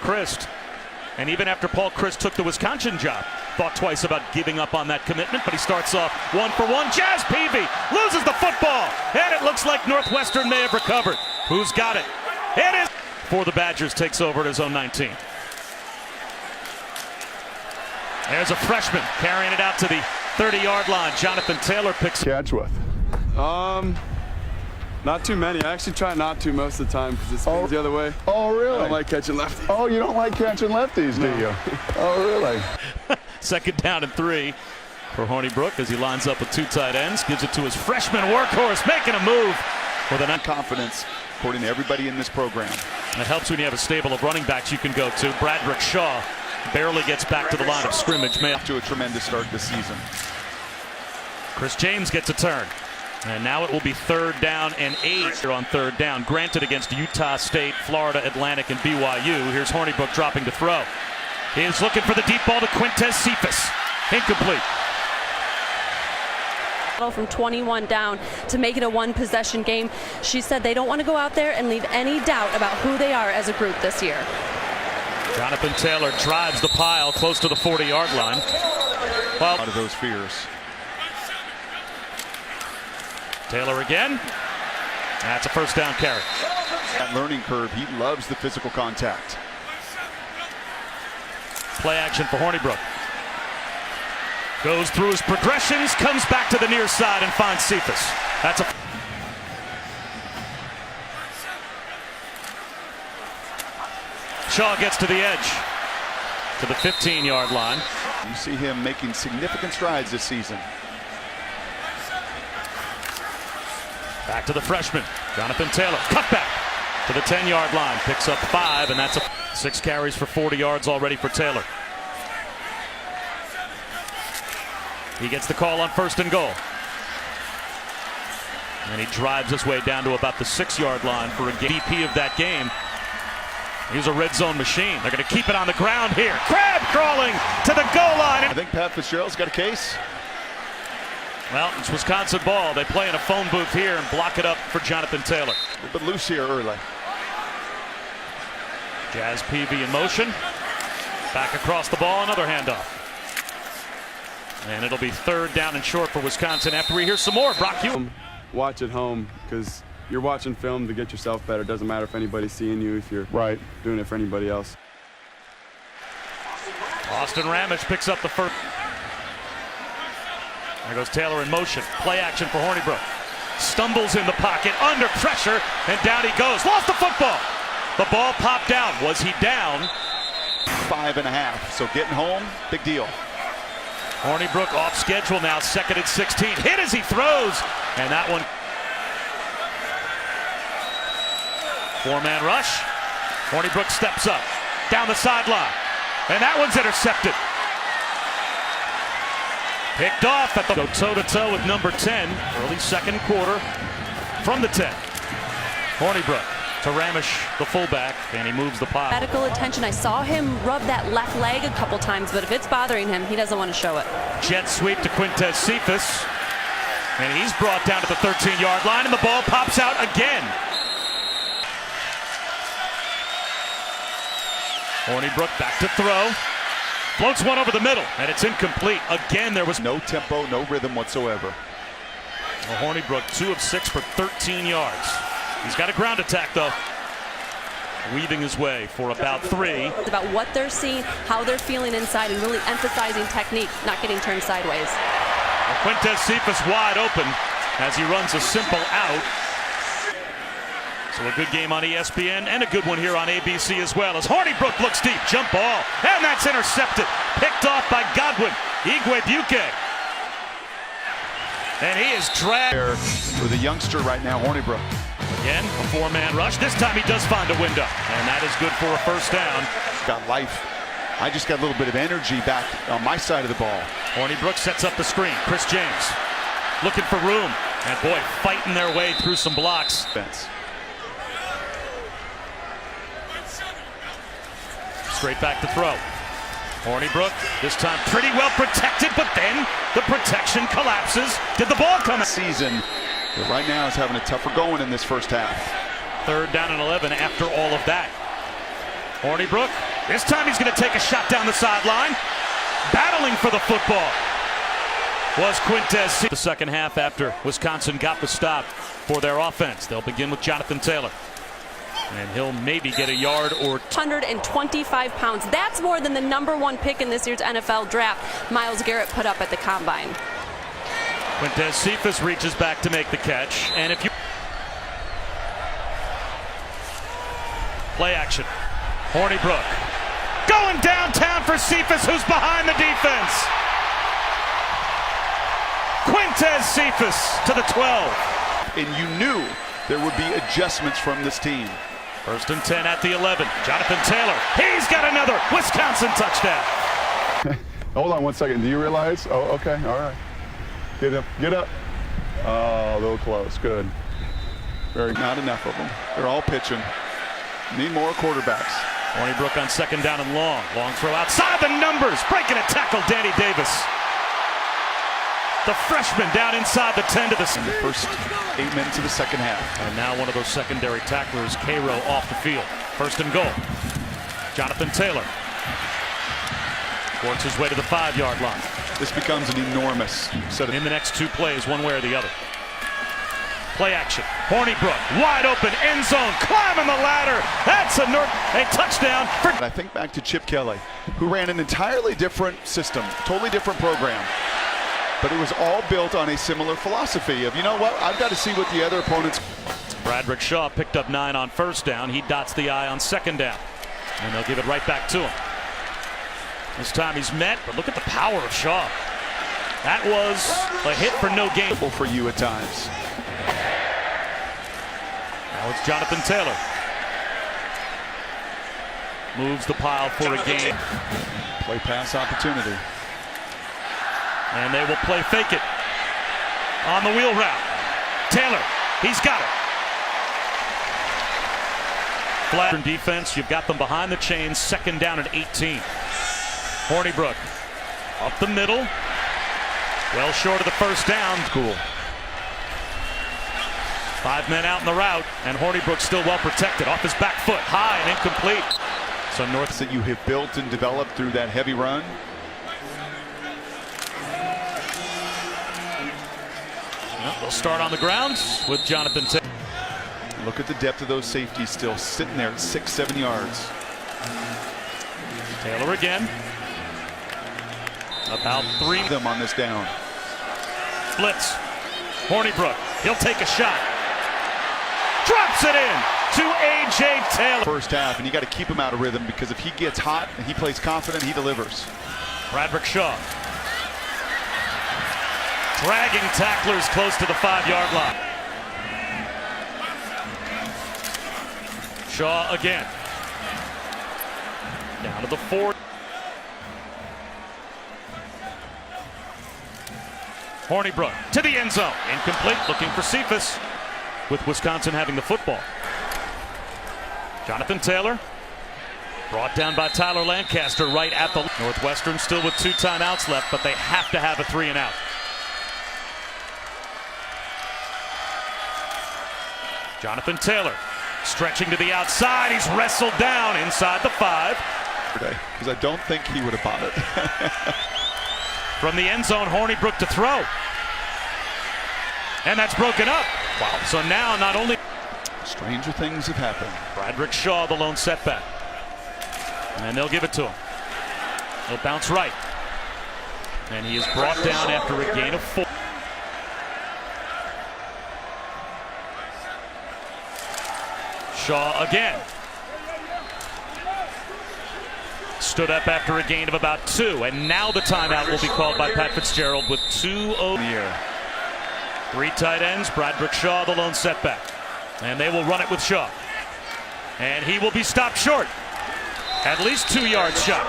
Christ. And even after Paul Christ took the Wisconsin job, thought twice about giving up on that commitment, but he starts off 1-for-1. Jazz Peavy loses the football, and it looks like Northwestern may have recovered. Who's got it? It is for the Badgers, takes over at his own 19. There's a freshman carrying it out to the 30-yard line. Jonathan Taylor picks catch with. Not too many. I actually try not to most of the time because it's the other way. Oh, really? I don't like catching lefties. Oh, you don't like catching lefties, do you? Oh, really? Second down and 3 for Hornibrook as he lines up with 2 tight ends. Gives it to his freshman workhorse, making a move with an confidence, according to everybody in this program. It helps when you have a stable of running backs you can go to. Bradrick Shaw barely gets back to the line of scrimmage. To a tremendous start this season. Chris James gets a turn. And now it will be 3rd down and 8 here on 3rd down. Granted against Utah State, Florida Atlantic, and BYU. Here's Hornibrook dropping to throw. He's looking for the deep ball to Quintez Cephas. Incomplete. From 21 down to make it a 1-possession game. She said they don't want to go out there and leave any doubt about who they are as a group this year. Jonathan Taylor drives the pile close to the 40-yard line. Well, out of those fears. Taylor again. That's a 1st down carry. That learning curve, he loves the physical contact. Play action for Hornibrook. Goes through his progressions, comes back to the near side and finds Cephas. That's a... Shaw gets to the edge, to the 15-yard line. You see him making significant strides this season. Back to the freshman, Jonathan Taylor. Cut back to the 10-yard line. Picks up 5, and that's 6 carries for 40 yards already for Taylor. He gets the call on 1st and goal. And he drives his way down to about the 6-yard line for a DP of that game. He's a red zone machine. They're going to keep it on the ground here. Crab crawling to the goal line. I think Pat Fitzgerald's got a case. Well, it's Wisconsin ball. They play in a phone booth here and block it up for Jonathan Taylor. A little bit loose here early. Jazz Peavy in motion. Back across the ball, another handoff. And it'll be 3rd down and short for Wisconsin after we hear some more. Brock, you watch at home because you're watching film to get yourself better. It doesn't matter if anybody's seeing you, if you're doing it for anybody else. Austin Ramage picks up the 1st. There goes Taylor in motion. Play action for Hornibrook. Stumbles in the pocket, under pressure, and down he goes. Lost the football. The ball popped out. Was he down? 5.5. So getting home, big deal. Hornibrook off schedule now, 2nd and 16. Hit as he throws, and that one. 4-man rush. Hornibrook steps up, down the sideline, and that one's intercepted. Picked off at the go toe-to-toe with number 10, early 2nd quarter from the 10. Hornibrook to Ramish, the fullback, and he moves the pile. Medical attention. I saw him rub that left leg a couple times, but if it's bothering him, he doesn't want to show it. Jet sweep to Quintez Cephas, and he's brought down to the 13-yard line, and the ball pops out again. Hornibrook back to throw. Floats one over the middle, and it's incomplete. Again, there was no tempo, no rhythm whatsoever. Well, Hornibrook 2 of 6 for 13 yards. He's got a ground attack, though. Weaving his way for about 3. It's about what they're seeing, how they're feeling inside, and really emphasizing technique, not getting turned sideways. Well, Quintez Cephas wide open as he runs a simple out. So a good game on ESPN and a good one here on ABC as well. As Hornibrook looks deep, jump ball, and that's intercepted. Picked off by Godwin. Igwebuike. And he is dragged. With a youngster right now, Hornibrook. Again, a 4-man rush. This time he does find a window, and that is good for a 1st down. Got life. I just got a little bit of energy back on my side of the ball. Hornibrook sets up the screen. Chris James looking for room. And boy, fighting their way through some blocks. Straight back to throw. Hornibrook, this time pretty well protected, but then the protection collapses. Did the ball come? Season, but right now is having a tougher going in this 1st half. 3rd down and 11 after all of that. Hornibrook This time he's going to take a shot down the sideline. Battling for the football was Quintez. The second half after Wisconsin got the stop for their offense. They'll begin with Jonathan Taylor. And he'll maybe get a yard or 125 pounds. That's more than the #1 pick in this year's NFL draft, Myles Garrett, put up at the combine. Quintez Cephas reaches back to make the catch. And if you play action, Hornibrook going downtown for Cephas, who's behind the defense. Quintez Cephas to the 12. And you knew there would be adjustments from this team. 1st and 10 at the 11. Jonathan Taylor, he's got another Wisconsin touchdown. Hold on one second. Do you realize? Oh, okay. All right. Get up. Get up. Oh, a little close. Good. Not enough of them. They're all pitching. Need more quarterbacks. Hornibrook on 2nd down and long. Long throw outside the numbers. Breaking a tackle, Danny Davis. The freshman down inside the 10 to the in the first 8 minutes of the second half. And now one of those secondary tacklers, Cairo, off the field. 1st and goal. Jonathan Taylor works his way to the 5-yard line. This becomes an enormous set of... In the next 2 plays, one way or the other. Play action. Hornibrook, wide open, end zone, climbing the ladder. That's a touchdown for... I think back to Chip Kelly, who ran an entirely different system, totally different program. But it was all built on a similar philosophy of, you know what, I've got to see what the other opponents... Bradrick Shaw picked up 9 on 1st down. He dots the I on 2nd down. And they'll give it right back to him. This time he's met, but look at the power of Shaw. That was a hit for no gain. For you at times. Now it's Jonathan Taylor. Moves the pile for a gain. Play pass opportunity. And they will play fake it on the wheel route. Taylor, he's got it. Flat defense, you've got them behind the chains, 2nd down and 18. Hornibrook up the middle, well short of the 1st down. Cool. 5 men out in the route, and Hornibrook still well protected. Off his back foot, high and incomplete. So North that you have built and developed through that heavy run. They'll start on the ground with Jonathan Taylor. Look at the depth of those safeties still sitting there at 6-7 yards. Taylor again. About 3 of them on this down. Blitz. Hornibrook. He'll take a shot. Drops it in to A.J. Taylor. First half, and you got to keep him out of rhythm because if he gets hot and he plays confident, he delivers. Bradrick Shaw. Dragging tacklers close to the 5-yard line. Shaw again. Down to the 4. Hornibrook to the end zone. Incomplete, looking for Cephas, with Wisconsin having the football. Jonathan Taylor brought down by Tyler Lancaster right at the... Northwestern still with 2 timeouts left, but they have to have a 3 and out. Jonathan Taylor stretching to the outside. He's wrestled down inside the 5. Because I don't think he would have bought it. From the end zone, Hornibrook to throw. And that's broken up. Wow. So now not only... Stranger things have happened. Bradrick Shaw, the lone setback. And they'll give it to him. He'll bounce right. And he is brought down after a gain of 4. Shaw again. Stood up after a gain of about 2, and now the timeout will be called by Pat Fitzgerald with 2:0 in the air. 3 tight ends, Bradrick Shaw, the lone setback. And they will run it with Shaw. And he will be stopped short. At least 2 yards shot.